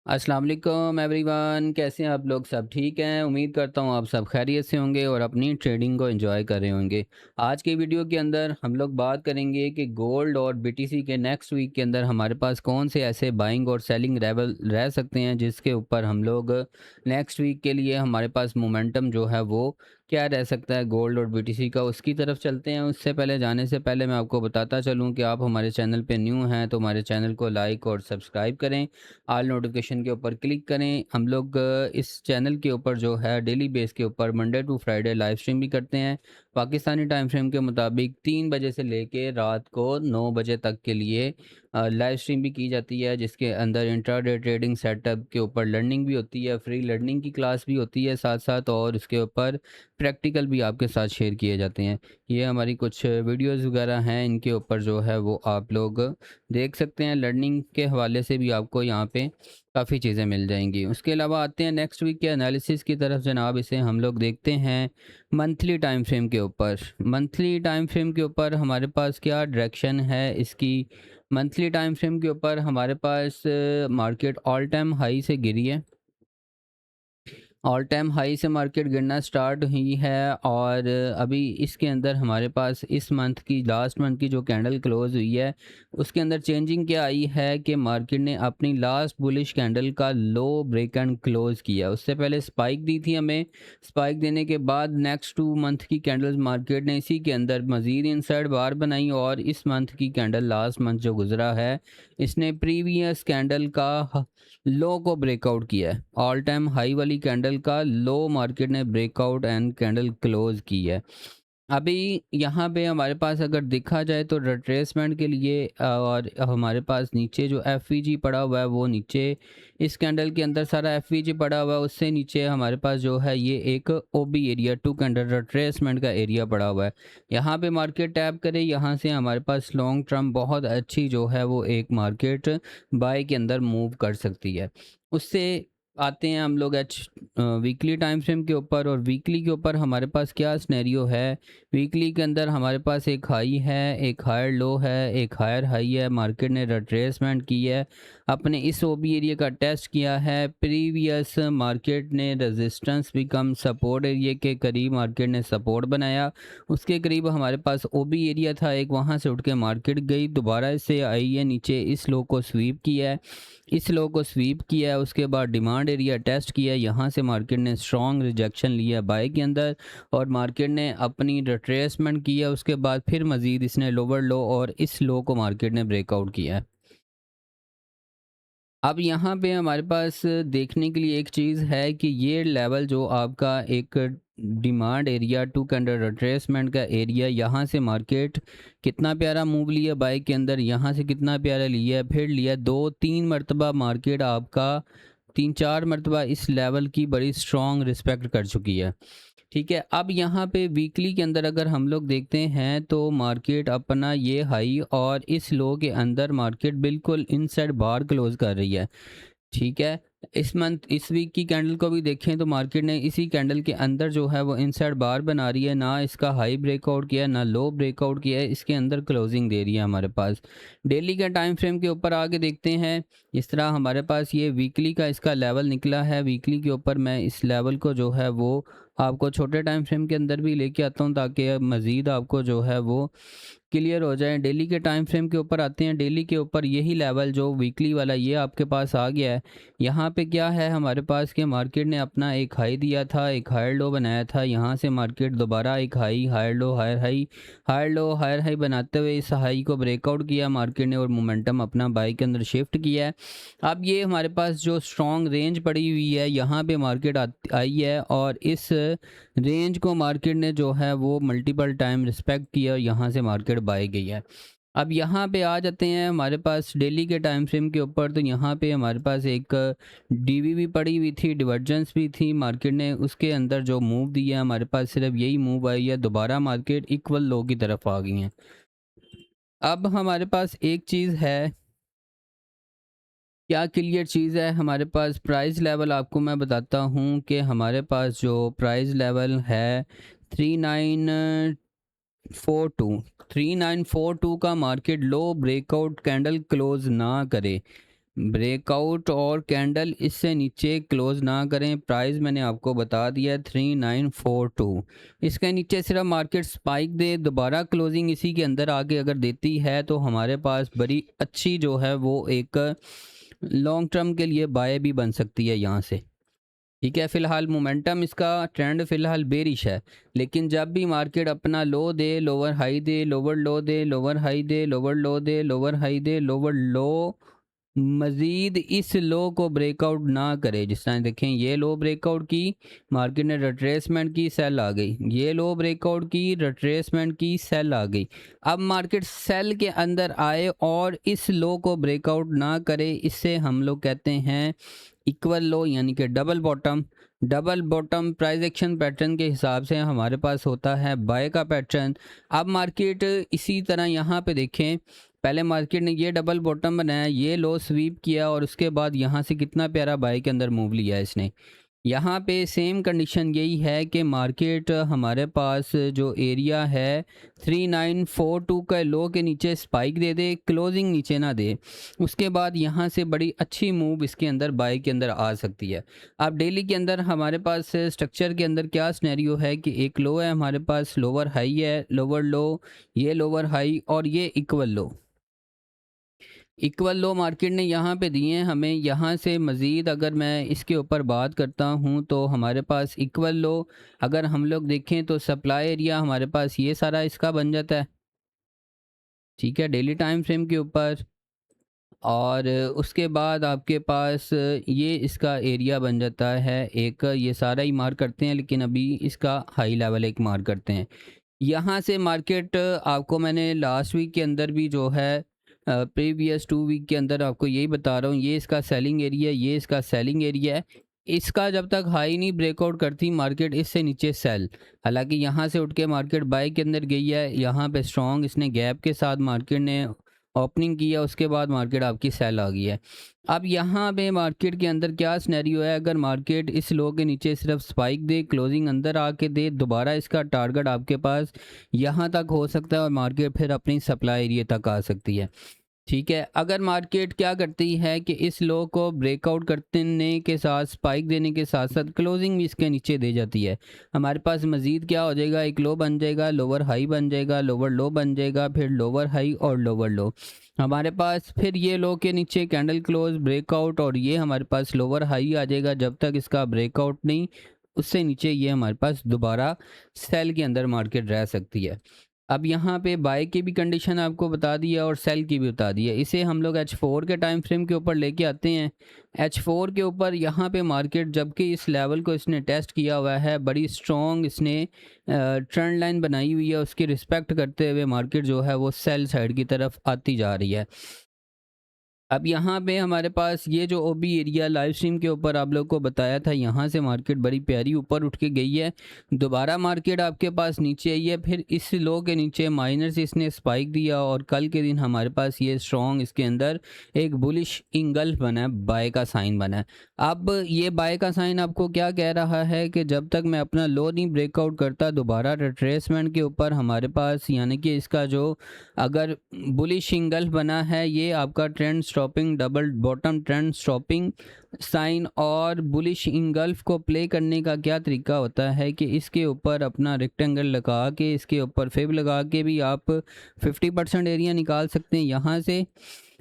अस्सलाम वालेकुम एवरीवन, कैसे हैं आप लोग? सब ठीक हैं? उम्मीद करता हूँ आप सब खैरियत से होंगे और अपनी ट्रेडिंग को एंजॉय कर रहे होंगे। आज की वीडियो के अंदर हम लोग बात करेंगे कि गोल्ड और बीटीसी के नेक्स्ट वीक के अंदर हमारे पास कौन से ऐसे बाइंग और सेलिंग लेवल रह सकते हैं जिसके ऊपर हम लोग नेक्स्ट वीक के लिए हमारे पास मोमेंटम जो है वो क्या रह सकता है गोल्ड और बीटीसी का, उसकी तरफ चलते हैं। उससे पहले जाने से पहले मैं आपको बताता चलूँ कि आप हमारे चैनल पे न्यू हैं तो हमारे चैनल को लाइक और सब्सक्राइब करें, ऑल नोटिफिकेशन के ऊपर क्लिक करें। हम लोग इस चैनल के ऊपर जो है डेली बेस के ऊपर Monday to Friday live stream भी करते हैं। पाकिस्तानी टाइम फ्रेम के मुताबिक 3 बजे से लेके रात को 9 बजे तक के लिए लाइव स्ट्रीम भी की जाती है, जिसके अंदर इंट्राडे ट्रेडिंग सेटअप के ऊपर लर्निंग भी होती है, फ्री लर्निंग की क्लास भी होती है साथ साथ, और उसके ऊपर प्रैक्टिकल भी आपके साथ शेयर किए जाते हैं। ये हमारी कुछ वीडियोज़ वगैरह हैं, इनके ऊपर जो है वो आप लोग देख सकते हैं। लर्निंग के हवाले से भी आपको यहाँ पे काफ़ी चीज़ें मिल जाएंगी। उसके अलावा आते हैं नेक्स्ट वीक के एनालिसिस की तरफ जनाब। इसे हम लोग देखते हैं मंथली टाइम फ्रेम के ऊपर। मंथली टाइम फ्रेम के ऊपर हमारे पास क्या डायरेक्शन है इसकी। मंथली टाइम फ्रेम के ऊपर हमारे पास मार्केट ऑल टाइम हाई से गिरी है। ऑल टाइम हाई से मार्केट गिरना स्टार्ट हुई है, और अभी इसके अंदर हमारे पास इस मंथ की लास्ट मंथ की जो कैंडल क्लोज हुई है उसके अंदर चेंजिंग क्या आई है कि मार्केट ने अपनी लास्ट बुलिश कैंडल का लो ब्रेक एंड क्लोज किया। उससे पहले स्पाइक दी थी हमें। स्पाइक देने के बाद नेक्स्ट 2 मंथ की कैंडल्स मार्केट ने इसी के अंदर मज़ीद इनसाइड बार बनाई, और इस मंथ की कैंडल लास्ट मंथ जो गुजरा है इसने प्रीवियस कैंडल का लो को ब्रेकआउट किया है। ऑल टाइम हाई वाली कैंडल का लो मार्केट ने ब्रेकआउट एंड कैंडल क्लोज की है। अभी यहाँ पे हमारे पास अगर देखा जाए तो रिट्रेसमेंट के लिए और हमारे पास नीचे जो एफ पड़ा हुआ है वो नीचे इस कैंडल के अंदर सारा एफ पड़ा हुआ है। उससे नीचे हमारे पास जो है ये एक ओबी एरिया 2 कैंडल रिट्रेसमेंट का एरिया पड़ा हुआ है। यहाँ पे मार्केट टैप करे, यहाँ से हमारे पास लॉन्ग टर्म बहुत अच्छी जो है वो एक मार्केट बाय के अंदर मूव कर सकती है। उससे आते हैं हम लोग वीकली टाइम फ्रेम के ऊपर, और वीकली के ऊपर हमारे पास क्या सिनेरियो है। वीकली के अंदर हमारे पास एक हाई है, एक हायर लो है, एक हायर हाई है। मार्केट ने रिट्रेसमेंट की है, अपने इस ओबी एरिया का टेस्ट किया है। प्रीवियस मार्केट ने रेजिस्टेंस भी कम सपोर्ट एरिया के करीब मार्केट ने सपोर्ट बनाया। उसके करीब हमारे पास ओबी एरिया था एक, वहाँ से उठ के मार्केट गई, दोबारा से आई है नीचे, इस लो को स्वीप किया है। इस लो को स्वीप किया है, उसके बाद डिमांड एरिया टेस्ट किया है, यहाँ से मार्केट ने स्ट्रॉन्ग रिजेक्शन लिया बाय के अंदर, और मार्केट ने अपनी रिट्रेसमेंट किया। उसके बाद फिर मज़ीद इसने लोअर लो और इस लो को मार्केट ने ब्रेकआउट किया है। अब यहाँ पे हमारे पास देखने के लिए एक चीज़ है कि ये लेवल जो आपका एक डिमांड एरिया 2 कैंडल रिट्रेसमेंट का एरिया, यहाँ से मार्केट कितना प्यारा मूव लिया बाय के अंदर, यहाँ से कितना प्यारा लिया, फिर लिया 2-3 मरतबा मार्केट आपका 3-4 मरतबा इस लेवल की बड़ी स्ट्रॉन्ग रिस्पेक्ट कर चुकी है। ठीक है, अब यहाँ पे वीकली के अंदर अगर हम लोग देखते हैं तो मार्केट अपना ये हाई और इस लो के अंदर मार्केट बिल्कुल इनसाइड बार क्लोज कर रही है। ठीक है, इस मंथ इस वीक की कैंडल को भी देखें तो मार्केट ने इसी कैंडल के अंदर जो है वो इनसाइड बार बना रही है, ना इसका हाई ब्रेकआउट किया ना लो ब्रेकआउट किया है, इसके अंदर क्लोजिंग दे रही है हमारे पास। डेली का टाइम फ्रेम के ऊपर आगे देखते हैं। इस तरह हमारे पास ये वीकली का इसका लेवल निकला है। वीकली के ऊपर मैं इस लेवल को जो है वो आपको छोटे टाइम फ्रेम के अंदर भी लेके आता हूँ ताकि मज़ीद आपको जो है वो क्लियर हो जाए। डेली के टाइम फ्रेम के ऊपर आते हैं। डेली के ऊपर यही लेवल जो वीकली वाला ये आपके पास आ गया है। यहाँ पे क्या है हमारे पास कि मार्केट ने अपना एक हाई दिया था, एक हायर लो बनाया था, यहाँ से मार्केट दोबारा एक high, higher low, higher high, higher low, higher high बनाते हुए इस हाई को ब्रेकआउट किया मार्केट ने, और मोमेंटम अपना बाई के अंदर शिफ्ट किया है। अब ये हमारे पास जो स्ट्रॉन्ग रेंज पड़ी हुई है यहाँ पे मार्केट आई है, और इस रेंज को मार्केट ने जो है वो मल्टीपल टाइम रिस्पेक्ट किया और यहाँ से मार्केट बाई गई है। अब यहाँ पे आ जाते हैं हमारे पास डेली के टाइम फ्रेम के ऊपर, तो यहाँ पे हमारे पास एक डीवी भी पड़ी हुई थी, डिवर्जेंस भी थी। मार्केट ने उसके अंदर जो मूव दिया हमारे पास सिर्फ यही मूव आई है, दोबारा मार्केट इक्वल लो की तरफ आ गई है। अब हमारे पास एक चीज़ है, क्या क्लियर चीज़ है हमारे पास प्राइस लेवल, आपको मैं बताता हूँ कि हमारे पास जो प्राइस लेवल है 3942 3942 का मार्केट लो ब्रेकआउट कैंडल क्लोज ना करे, ब्रेकआउट और कैंडल इससे नीचे क्लोज ना करें। प्राइस मैंने आपको बता दिया 3942। इसके नीचे सिर्फ मार्केट स्पाइक दे, दोबारा क्लोजिंग इसी के अंदर आके अगर देती है तो हमारे पास बड़ी अच्छी जो है वो एक लॉन्ग टर्म के लिए बाय भी बन सकती है यहाँ से। ठीक है, फिलहाल मोमेंटम इसका ट्रेंड फिलहाल बेरिश है, लेकिन जब भी मार्केट अपना लो दे, लोअर हाई दे, लोअर लो दे, लोअर हाई दे, लोअर लो दे, लोअर हाई दे, लोअर लो, मजीद इस लो को ब्रेकआउट ना करे। जिस तरह देखें ये लो ब्रेकआउट की, मार्केट ने रिट्रेसमेंट की, सेल आ गई, ये लो ब्रेकआउट की, रिट्रेसमेंट की, सेल आ गई। अब मार्केट सेल के अंदर आए और इस लो को ब्रेकआउट ना करे, इससे हम लोग कहते हैं इक्वल लो, यानी कि double bottom. Double bottom price action pattern के हिसाब से हमारे पास होता है बाय का पैटर्न। अब मार्केट इसी तरह यहाँ पे देखें, पहले मार्केट ने ये डबल बॉटम बनाया, ये लो स्वीप किया और उसके बाद यहाँ से कितना प्यारा बाय के अंदर मूव लिया इसने। यहाँ पे सेम कंडीशन यही है कि मार्केट हमारे पास जो एरिया है 3942 का लो के नीचे स्पाइक दे दे, क्लोजिंग नीचे ना दे, उसके बाद यहाँ से बड़ी अच्छी मूव इसके अंदर बाय के अंदर आ सकती है। अब डेली के अंदर हमारे पास स्ट्रक्चर के अंदर क्या सिनेरियो है कि एक लो है हमारे पास, लोअर हाई है, लोअर लो, ये लोअर हाई और ये इक्वल लो। इक्वल लो मार्केट ने यहाँ पे दिए हैं हमें। यहाँ से मज़ीद अगर मैं इसके ऊपर बात करता हूँ तो हमारे पास इक्वल लो अगर हम लोग देखें तो सप्लाई एरिया हमारे पास ये सारा इसका बन जाता है। ठीक है, डेली टाइम फ्रेम के ऊपर। और उसके बाद आपके पास ये इसका एरिया बन जाता है एक, ये सारा ही मार्क करते हैं लेकिन अभी इसका हाई लेवल एक मार्क करते हैं। यहाँ से मार्केट आपको मैंने लास्ट वीक के अंदर भी जो है प्रीवियस 2 वीक के अंदर आपको यही बता रहा हूँ, ये इसका सेलिंग एरिया, ये इसका सेलिंग एरिया है। इसका जब तक हाई नहीं ब्रेकआउट करती मार्केट, इससे नीचे सेल। हालांकि यहाँ से उठ के मार्केट बाय के अंदर गई है, यहाँ पे स्ट्रॉन्ग इसने गैप के साथ मार्केट ने ओपनिंग किया, उसके बाद मार्केट आपकी सेल आ गई है। अब यहाँ पे मार्केट के अंदर क्या सिनेरियो है, अगर मार्केट इस लो के नीचे सिर्फ स्पाइक दे, क्लोजिंग अंदर आके दे, दोबारा इसका टारगेट आपके पास यहाँ तक हो सकता है और मार्केट फिर अपनी सप्लाई एरिया तक आ सकती है। ठीक है, अगर मार्केट क्या करती है कि इस लो को ब्रेकआउट करने के साथ, स्पाइक देने के साथ साथ क्लोजिंग भी इसके नीचे दे जाती है, हमारे पास मज़ीद क्या हो जाएगा, एक लो बन जाएगा, लोअर हाई बन जाएगा, लोअर लो बन जाएगा, फिर लोअर हाई और लोअर लो। हमारे पास फिर ये लो के नीचे कैंडल क्लोज ब्रेकआउट और ये हमारे पास लोअर हाई आ जाएगा। जब तक इसका ब्रेकआउट नहीं, उससे नीचे ये हमारे पास दोबारा सेल के अंदर मार्केट रह सकती है। अब यहाँ पे बाय की भी कंडीशन आपको बता दी है और सेल की भी बता दी है। इसे हम लोग H4 के टाइम फ्रेम के ऊपर लेके आते हैं। H4 के ऊपर यहाँ पे मार्केट जबकि इस लेवल को इसने टेस्ट किया हुआ है, बड़ी स्ट्रॉन्ग इसने ट्रेंड लाइन बनाई हुई है, उसकी रिस्पेक्ट करते हुए मार्केट जो है वो सेल साइड की तरफ आती जा रही है। अब यहाँ पे हमारे पास ये जो ओबी एरिया लाइव स्ट्रीम के ऊपर आप लोग को बताया था, यहाँ से मार्केट बड़ी प्यारी ऊपर उठ के गई है, दोबारा मार्केट आपके पास नीचे आई है, फिर इस लो के नीचे माइनर से इसने स्पाइक दिया और कल के दिन हमारे पास ये स्ट्रॉन्ग इसके अंदर एक बुलिश इंगल्फ बना है, बाय का साइन बना है। अब ये बाय का साइन आपको क्या कह रहा है कि जब तक मैं अपना लो नहीं ब्रेकआउट करता, दोबारा रिट्रेसमेंट के ऊपर हमारे पास, यानी कि इसका जो अगर बुलिश इंगल्फ बना है, ये आपका trend stopping, double bottom trend stopping sign और बुलिश इंगल्फ को प्ले करने का क्या तरीका होता है कि इसके ऊपर अपना रेक्टेंगल लगा के, इसके ऊपर फेब लगा के भी आप 50% एरिया निकाल सकते हैं यहाँ से।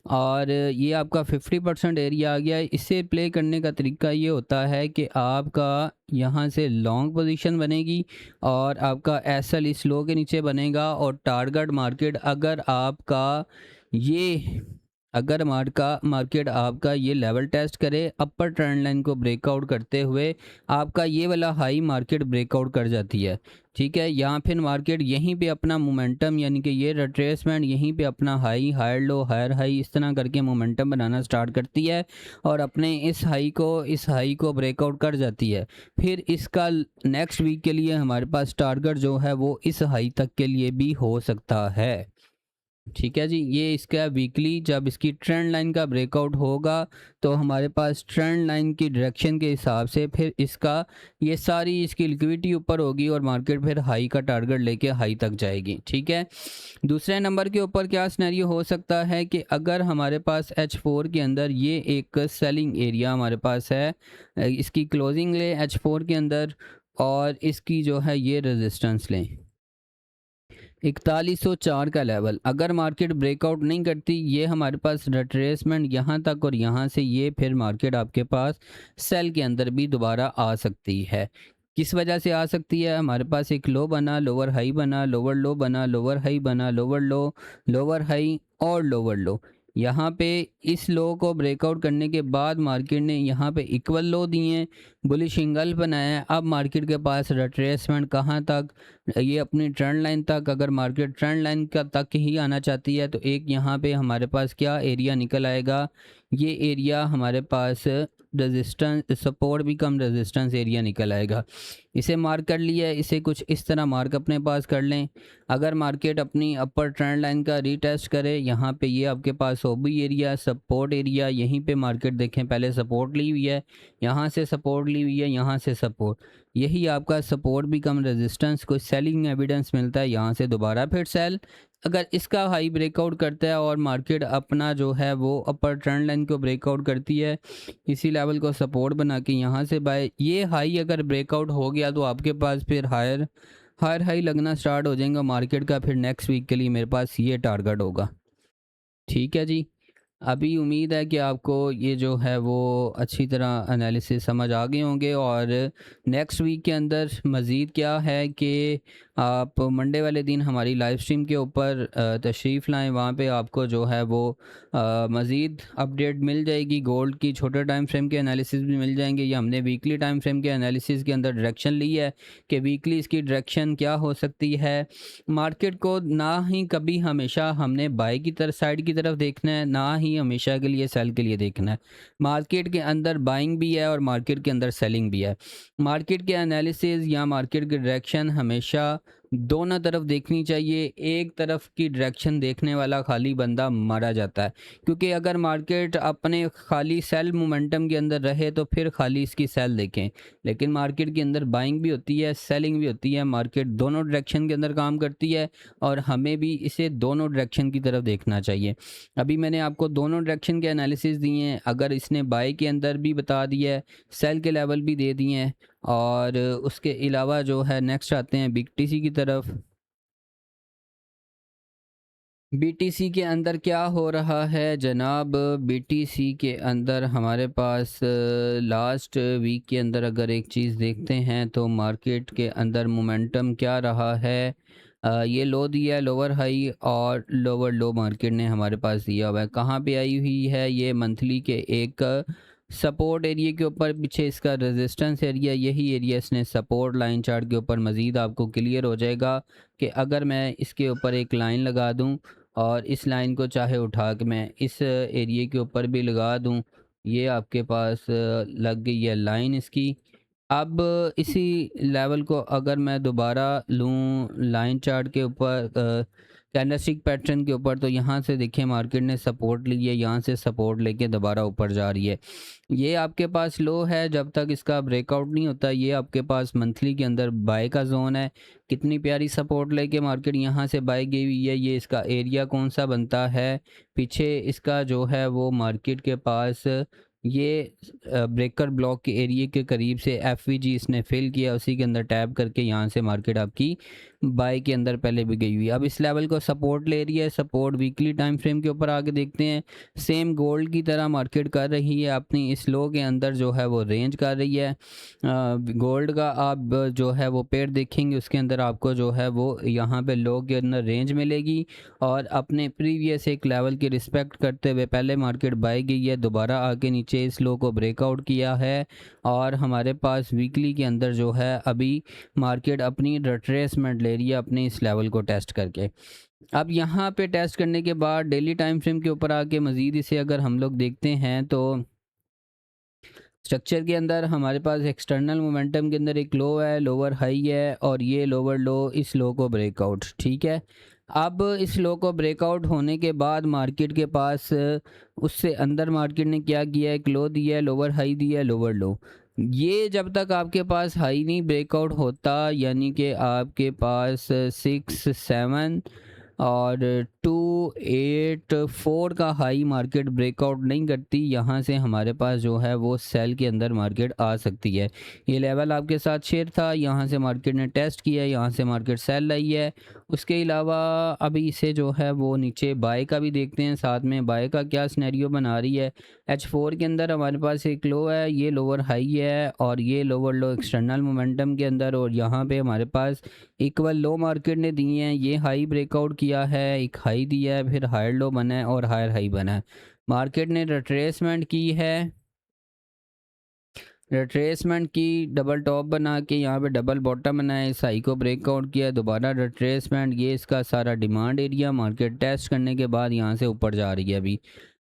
और ये आपका 50% एरिया आ गया है। इससे प्ले करने का तरीका ये होता है कि आपका यहाँ से लॉन्ग पोजीशन बनेगी और आपका एसएल इस लो के नीचे बनेगा और टारगेट मार्केट अगर मार्केट आपका ये लेवल टेस्ट करे, अपर ट्रेंड लाइन को ब्रेकआउट करते हुए आपका ये वाला हाई मार्केट ब्रेकआउट कर जाती है। ठीक है, यहाँ फिर मार्केट यहीं पे अपना मोमेंटम, यानी कि ये रिट्रेसमेंट, यहीं पे अपना high, higher low, higher high, इस तरह करके मोमेंटम बनाना स्टार्ट करती है और अपने इस हाई को ब्रेकआउट कर जाती है। फिर इसका नेक्स्ट वीक के लिए हमारे पास टारगेट जो है वो इस हाई तक के लिए भी हो सकता है। ठीक है जी, ये इसका वीकली जब इसकी ट्रेंड लाइन का ब्रेकआउट होगा तो हमारे पास ट्रेंड लाइन की डायरेक्शन के हिसाब से फिर इसका ये सारी इसकी लिक्विडिटी ऊपर होगी और मार्केट फिर हाई का टारगेट लेके हाई तक जाएगी। ठीक है, दूसरे नंबर के ऊपर क्या सिनेरियो हो सकता है कि अगर हमारे पास H4 के अंदर ये एक सेलिंग एरिया हमारे पास है, इसकी क्लोजिंग लें H4 के अंदर और इसकी जो है ये रेजिस्टेंस लें 4104 का लेवल। अगर मार्केट ब्रेकआउट नहीं करती, ये हमारे पास रिट्रेसमेंट यहाँ तक और यहाँ से ये फिर मार्केट आपके पास सेल के अंदर भी दोबारा आ सकती है। किस वजह से आ सकती है? हमारे पास एक लो बना, लोअर हाई बना, लोअर लो बना, लोअर हाई बना, लोअर लो, लोअर हाई और लोअर लो। यहाँ पे इस लो को ब्रेकआउट करने के बाद मार्केट ने यहाँ पे इक्वल लो दिए, बुलिश एंगल बनाया है। अब मार्केट के पास रिट्रेसमेंट कहाँ तक? ये अपनी ट्रेंड लाइन तक। अगर मार्केट ट्रेंड लाइन का तक ही आना चाहती है तो एक यहाँ पे हमारे पास क्या एरिया निकल आएगा, ये एरिया हमारे पास रेजिस्टेंस सपोर्ट भी कम रेजिस्टेंस एरिया निकल आएगा। इसे मार्क कर लिया है, इसे कुछ इस तरह मार्क अपने पास कर लें। अगर मार्केट अपनी अपर ट्रेंड लाइन का रीटेस्ट करे, यहाँ पे ये आपके पास ओबी एरिया सपोर्ट एरिया, यहीं पे मार्केट देखें पहले सपोर्ट ली हुई है, यहाँ से सपोर्ट ली हुई है, यहाँ से सपोर्ट, यही आपका सपोर्ट भी कम रेजिस्टेंस, कोई सेलिंग एविडेंस मिलता है, यहाँ से दोबारा फिर सेल। अगर इसका हाई ब्रेकआउट करता है और मार्केट अपना जो है वो अपर ट्रेंड लाइन को ब्रेकआउट करती है, इसी लेवल को सपोर्ट बना के यहाँ से बाय, ये हाई अगर ब्रेकआउट हो गया तो आपके पास फिर हायर हायर हाई लगना स्टार्ट हो जाएगा मार्केट का। फिर नेक्स्ट वीक के लिए मेरे पास ये टारगेट होगा। ठीक है जी, अभी उम्मीद है कि आपको ये जो है वो अच्छी तरह एनालिसिस समझ आ गए होंगे। और नेक्स्ट वीक के अंदर मज़ीद क्या है कि आप मंडे वाले दिन हमारी लाइव स्ट्रीम के ऊपर तशरीफ़ लाएं, वहाँ पे आपको जो है वो मज़ीद अपडेट मिल जाएगी। गोल्ड की छोटे टाइम फ्रेम के एनालिसिस भी मिल जाएंगे। ये हमने वीकली टाइम फ्रेम के एनालिसिस के अंदर डायरेक्शन ली है कि वीकली इसकी डायरेक्शन क्या हो सकती है। मार्केट को ना ही कभी हमेशा हमने बाय की तरफ साइड की तरफ देखना है, ना ही हमेशा के लिए सेल के लिए देखना है। मार्केट के अंदर बाइंग भी है और मार्केट के अंदर सेलिंग भी है। मार्केट के एनालिसिस या मार्केट की डायरेक्शन हमेशा दोनों तरफ देखनी चाहिए। एक तरफ की डायरेक्शन देखने वाला खाली बंदा मारा जाता है, क्योंकि अगर मार्केट अपने खाली सेल मोमेंटम के अंदर रहे तो फिर खाली इसकी सेल देखें, लेकिन मार्केट के अंदर बाइंग भी होती है, सेलिंग भी होती है। मार्केट दोनों डायरेक्शन के अंदर काम करती है और हमें भी इसे दोनों डायरेक्शन की तरफ देखना चाहिए। अभी मैंने आपको दोनों डायरेक्शन के एनालिसिस दिए हैं। अगर इसने बाय के अंदर भी बता दिया है, सेल के लेवल भी दे दिए हैं, और उसके अलावा जो है नेक्स्ट आते हैं बीटीसी की तरफ। बीटीसी के अंदर क्या हो रहा है जनाब? बीटीसी के अंदर हमारे पास लास्ट वीक के अंदर अगर एक चीज़ देखते हैं तो मार्केट के अंदर मोमेंटम क्या रहा है। ये लो दिया है, लोअर हाई और लोअर लो मार्केट ने हमारे पास दिया हुआ है। कहाँ पे आई हुई है? ये मंथली के एक सपोर्ट एरिया के ऊपर, पीछे इसका रेजिस्टेंस एरिया, यही एरिया इसने सपोर्ट लाइन चार्ट के ऊपर मज़ीद आपको क्लियर हो जाएगा कि अगर मैं इसके ऊपर एक लाइन लगा दूं और इस लाइन को चाहे उठा के मैं इस एरिया के ऊपर भी लगा दूं, ये आपके पास लग गई है लाइन इसकी। अब इसी लेवल को अगर मैं दोबारा लूँ लाइन चार्ट के ऊपर कैंडलस्टिक पैटर्न के ऊपर, तो यहाँ से देखिए मार्केट ने सपोर्ट ली है, यहाँ से सपोर्ट लेके दोबारा ऊपर जा रही है। ये आपके पास लो है, जब तक इसका ब्रेकआउट नहीं होता ये आपके पास मंथली के अंदर बाय का जोन है। कितनी प्यारी सपोर्ट लेके मार्केट यहाँ से बाय गई हुई है। ये इसका एरिया कौन सा बनता है? पीछे इसका जो है वो मार्केट के पास ये ब्रेकर ब्लॉक के एरिया के करीब से एफवीजी इसने फिल किया, उसी के अंदर टैप करके यहाँ से मार्केट आपकी बाय के अंदर पहले भी गई हुई है। अब इस लेवल को सपोर्ट ले रही है। सपोर्ट वीकली टाइम फ्रेम के ऊपर आगे देखते हैं, सेम गोल्ड की तरह मार्केट कर रही है अपनी इस लो के अंदर जो है वो रेंज कर रही है। गोल्ड का आप जो है वो पेड़ देखेंगे, उसके अंदर आपको जो है वो यहाँ पे लो के अंदर रेंज मिलेगी और अपने प्रीवियस एक लेवल की रिस्पेक्ट करते हुए पहले मार्केट बाय गई है, दोबारा आके नीचे इस लो को ब्रेकआउट किया है और हमारे पास वीकली के अंदर जो है अभी मार्केट अपनी रिट्रेसमेंट ले रही है अपने इस लेवल को टेस्ट करके। अब यहाँ पे टेस्ट करने के बाद डेली टाइम फ्रेम के ऊपर आके मज़ीद इसे अगर हम लोग देखते हैं तो स्ट्रक्चर के अंदर हमारे पास एक्सटर्नल मोमेंटम के अंदर एक लो है, लोअर हाई है और ये लोअर लो इस लो को ब्रेकआउट। ठीक है, अब इस लो को ब्रेकआउट होने के बाद मार्केट के पास उससे अंदर मार्केट ने क्या किया है, एक लो दिया है, लोअर हाई दिया है, लोअर लो। ये जब तक आपके पास हाई नहीं ब्रेकआउट होता, यानी कि आपके पास 6 7 और 2 8 4 का हाई मार्केट ब्रेकआउट नहीं करती, यहाँ से हमारे पास जो है वो सेल के अंदर मार्केट आ सकती है। ये लेवल आपके साथ शेयर था, यहाँ से मार्केट ने टेस्ट किया है, यहाँ से मार्केट सेल लाई है। उसके अलावा अभी इसे जो है वो नीचे बाय का भी देखते हैं, साथ में बाय का क्या सिनेरियो बना रही है। H4 के अंदर हमारे पास एक लो है, ये लोअर हाई है और ये लोअर लो एक्सटर्नल मोमेंटम के अंदर, और यहाँ पे हमारे पास इक्वल लो मार्केट ने दिए हैं। ये हाई ब्रेकआउट किया है, एक हाई दिया है, फिर हायर लो बना है और हायर हाई बना है। मार्केट ने रिट्रेसमेंट की है, रिट्रेसमेंट की, डबल टॉप बना के यहाँ पे डबल बॉटम बनाया, इस हाई को ब्रेकआउट किया, दोबारा रिट्रेसमेंट, ये इसका सारा डिमांड एरिया। मार्केट टेस्ट करने के बाद यहाँ से ऊपर जा रही है।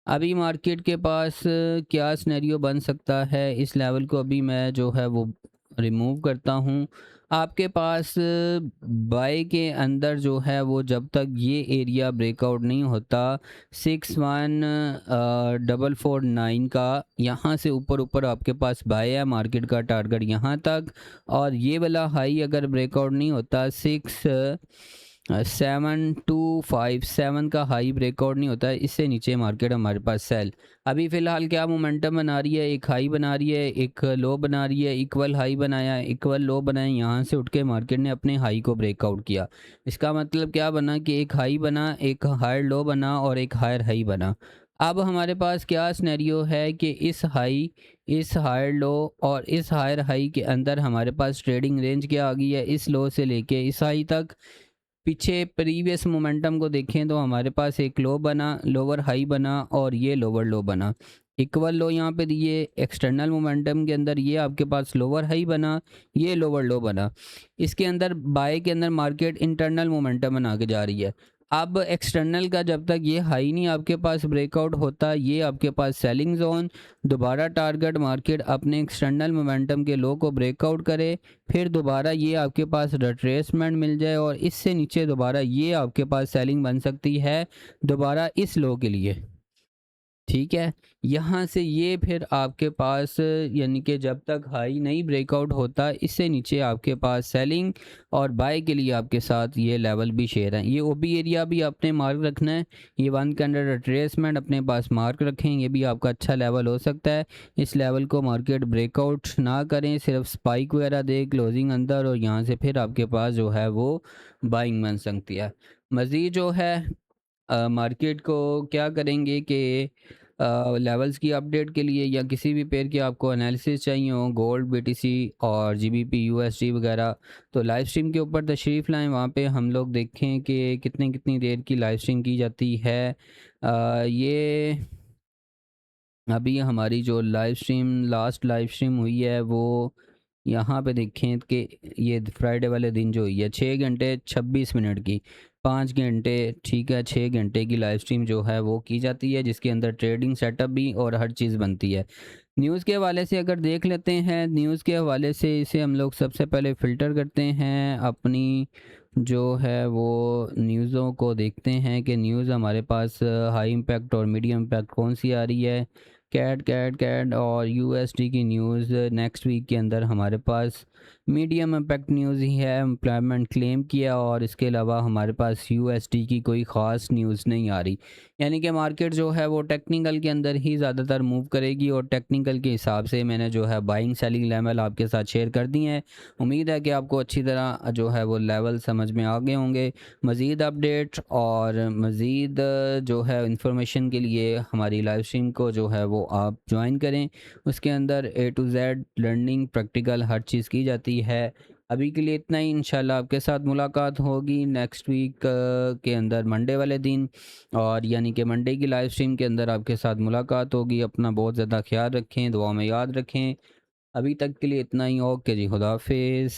अभी मार्केट के पास क्या सिनेरियो बन सकता है, इस लेवल को अभी मैं जो है वो रिमूव करता हूँ। आपके पास बाय के अंदर जो है वो जब तक ये एरिया ब्रेकआउट नहीं होता 61449 का, यहाँ से ऊपर ऊपर आपके पास बाय है, मार्केट का टारगेट यहाँ तक। और ये वाला हाई अगर ब्रेकआउट नहीं होता 67257 का हाई ब्रेकआउट नहीं होता है, इससे नीचे मार्केट हमारे पास सेल। अभी फ़िलहाल क्या मोमेंटम बना रही है, एक हाई बना रही है, एक लो बना रही है, इक्वल हाई बनाया, इक्वल लो बनाया, यहाँ से उठ के मार्केट ने अपने हाई को ब्रेकआउट किया। इसका मतलब क्या बना कि एक हाई बना, एक हायर लो बना और एक हायर हाई बना। अब हमारे पास क्या सिनेरियो है कि इस हाई, इस हायर लो और इस हायर हाई के अंदर हमारे पास ट्रेडिंग रेंज क्या आ गई है, इस लो से लेके इस हाई तक। पीछे प्रीवियस मोमेंटम को देखें तो हमारे पास एक लो बना, लोअर हाई बना और ये लोअर लो बना, इक्वल लो यहाँ पे दिए। एक्सटर्नल मोमेंटम के अंदर ये आपके पास लोअर हाई बना, ये लोअर लो बना। इसके अंदर बाय के अंदर मार्केट इंटरनल मोमेंटम बना के जा रही है। अब एक्सटर्नल का जब तक ये हाई नहीं आपके पास ब्रेकआउट होता, ये आपके पास सेलिंग जोन, दोबारा टारगेट मार्केट अपने एक्सटर्नल मोमेंटम के लो को ब्रेकआउट करे, फिर दोबारा ये आपके पास रिट्रेसमेंट मिल जाए और इससे नीचे दोबारा ये आपके पास सेलिंग बन सकती है दोबारा इस लो के लिए। ठीक है, यहाँ से ये फिर आपके पास यानी कि जब तक हाई नहीं ब्रेकआउट होता, इससे नीचे आपके पास सेलिंग और बाय के लिए आपके साथ ये लेवल भी शेयर हैं। ये ओबी एरिया भी आपने मार्क रखना है, ये 1 के अंडर रिट्रेसमेंट अपने पास मार्क रखें, ये भी आपका अच्छा लेवल हो सकता है। इस लेवल को मार्केट ब्रेकआउट ना करें, सिर्फ स्पाइक वगैरह दे क्लोजिंग अंदर, और यहाँ से फिर आपके पास जो है वो बाइंग बन सकती है। मज़ीद जो है मार्केट को क्या करेंगे कि लेवल्स की अपडेट के लिए या किसी भी पेयर की आपको एनालिसिस चाहिए हो, गोल्ड, बीटीसी और जीबीपी, यूएसडी वगैरह, तो लाइव स्ट्रीम के ऊपर तशरीफ़ लाएं, वहाँ पे हम लोग देखें कि कितनी कितनी देर की लाइव स्ट्रीम की जाती है। ये अभी हमारी जो live stream, last live stream हुई है वो यहाँ पे देखें कि ये फ्राइडे वाले दिन जो हुई है 6 घंटे 26 मिनट की, 5 घंटे, ठीक है, 6 घंटे की लाइव स्ट्रीम जो है वो की जाती है, जिसके अंदर ट्रेडिंग सेटअप भी और हर चीज़ बनती है। न्यूज़ के हवाले से अगर देख लेते हैं, न्यूज़ के हवाले से इसे हम लोग सबसे पहले फ़िल्टर करते हैं, अपनी जो है वो न्यूज़ों को देखते हैं कि न्यूज़ हमारे पास हाई इम्पैक्ट और मीडियम इम्पैक्ट कौन सी आ रही है। कैड और यूएसडी की न्यूज़ नेक्स्ट वीक के अंदर हमारे पास मीडियम इम्पैक्ट न्यूज़ ही है, एम्प्लॉयमेंट क्लेम किया, और इसके अलावा हमारे पास यूएसडी की कोई ख़ास न्यूज़ नहीं आ रही। यानी कि मार्केट जो है वो टेक्निकल के अंदर ही ज़्यादातर मूव करेगी, और टेक्निकल के हिसाब से मैंने जो है बाइंग सेलिंग लेवल आपके साथ शेयर कर दिए हैं। उम्मीद है कि आपको अच्छी तरह जो है वो लेवल समझ में आ गए होंगे। मज़ीद अपडेट और मज़ीद जो है इंफॉर्मेशन के लिए हमारी लाइव स्ट्रीम को जो है वो आप ज्वाइन करें। उसके अंदर A to Z learning practical हर चीज़ की जाती है। अभी के लिए इतना ही, इंशाल्लाह आपके साथ मुलाकात होगी नेक्स्ट वीक के अंदर मंडे वाले दिन, और यानी कि मंडे की लाइव स्ट्रीम के अंदर आपके साथ मुलाकात होगी। अपना बहुत ज़्यादा ख्याल रखें, दुआ में याद रखें। अभी तक के लिए इतना ही, ओके जी, खुदा हाफिज़।